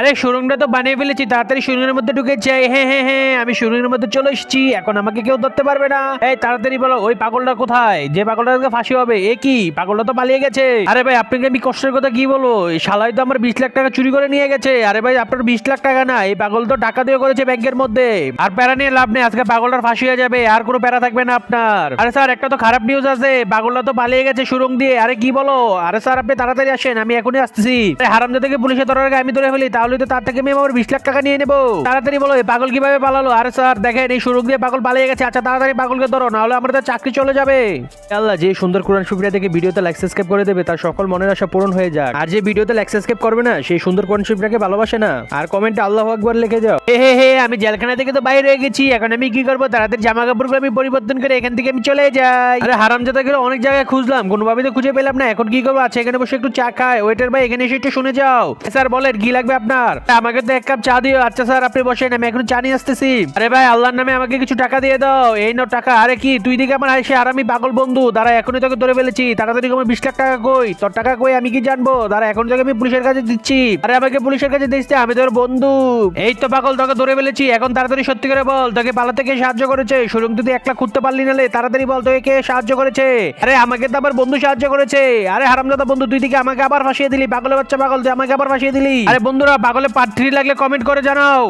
আরে সুরঙ্গটা তো বানিয়ে ফেলেছি, তাড়াতাড়ি সুরঙ্গের মধ্যে ঢুকে যাই। হ্যাঁ হ্যাঁ হ্যাঁ, আমি সুরঙ্গের মধ্যে চলে এসেছি, এখন আমাকে কেউ ধরতে পারবে না। এই তাড়াতাড়ি বলো, ওই পাগলটা কোথায়, যে পাগলটাকে ফাঁসি হবে? এ কি, পাগলটা তো পালিয়ে গেছে। আরে ভাই আপনাকে আমি কষ্টের কথা কি বলো, এই শালাই তো আমার 20 লাখ টাকা চুরি করে নিয়ে গেছে। আরে ভাই আপনার 20 লাখ টাকা না, এই পাগল তো টাকা দিয়ে করেছে ব্যাংকের মধ্যে। আর প্যারা নিয়ে লাভ নেই, আজকে পাগলটার ফাঁসি হয়ে যাবে, আর কোনো প্যারা থাকবে না আপনার। আরে স্যার একটা তো খারাপ নিউজ আছে, পাগলটা তো পালিয়ে গেছে সুরঙ্গ দিয়ে। আরে কি বলো? আরে স্যার আপনি তাড়াতাড়ি আসেন, আমি এখনই আসতেছি। হারামজাদাকে পুলিশে ধরার আগে আমি ধরে ফেলি, তাহলে তো তার থেকে আমি আমার 20 লাখ টাকা নিয়ে নেবো। তাড়াতাড়ি বলো, এই পাগল কিভাবে পালালো? আরে স্যার দেখেন, এই সুরঙ্গ দিয়ে পাগল পালিয়ে গেছে। আচ্ছা তাড়াতাড়ি পাগলকে ধরো, নাহলে আমাদের চাকরি চলে যাবে। আল্লাহ, যে সুন্দর কোরআন শরীফটা দেখে ভিডিওতে লাইক সাবস্ক্রাইব করে দেবে, তার সকল মনের আশা পূরণ হয়ে যাক। আর যে ভিডিওতে লাইক সাবস্ক্রাইব করবে না, সেই সুন্দর কোরআন শরীফটাকে ভালোবাসে না। আর কমেন্টে আল্লাহু আকবার লিখে যাও। হে হে হে, আমি জেলখানা থেকে তো বাইরে হয়ে গেছি, এখন আমি কি করবো? তাড়াতাড়ি জামা কাপড়গুলো আমি পরিবর্তন করে এখান থেকে আমি চলে যাই। আরে হারামজাদাকে অনেক জায়গায় খুঁজলাম, কোনোভাবে তো খুঁজে পেলাম না। এখন কি করবো? আচ্ছা এখানে বসে একটু চা খাই। ওয়েটার ভাই এখানে এসে একটু শুনে যাও। স্যার বলেন কি লাগবে আপনার? আমাকে তো 1 কাপ চা দিও। আচ্ছা স্যার আপনি বসেন, আমি এখন চা নিয়ে আসতেছি। আরে ভাই আল্লাহর নামে আমাকে কিছু টাকা দিয়ে দাও। এই নাও টাকা। আরে কি তুই দিকে আমার আইসে, আর আমি পাগল বন্ধু, দাঁড়া এখনই তোকে ধরে ফেলেছি। তাড়াতাড়ি আমার 20 লাখ টাকা কই? তোর টাকা কই আমি কি জানবো? দাঁড়া এখন তোকে আমি পুলিশের কাছে দিচ্ছি। আরে আমাকে পুলিশের কাছে দিচ্ছে, আমি তোর বন্ধু। এই তো পাগল, তোকে ধরে ফেলেছি। এখন তাড়াতাড়ি সত্যি করে বল, তোকে পালাতে কে সাহায্য করেছে? সুরঙ্গ তুই 1 লাখ খুঁজতে পারলি না, তাড়াতাড়ি বল তোকে কে সাহায্য করেছে? আরে আমাকে তো আমার বন্ধু সাহায্য করেছে। আরে হারামজাদা বন্ধু, তুই দিকে আমাকে আবার ফাঁসিয়ে দিলি। পাগলের বাচ্চা পাগল, তুই আমাকে আবার ফাঁসিয়ে দিলি। আরে বন্ধুরা, পাগলে পার্ট 3 লাগলে কমেন্ট করে জানাও।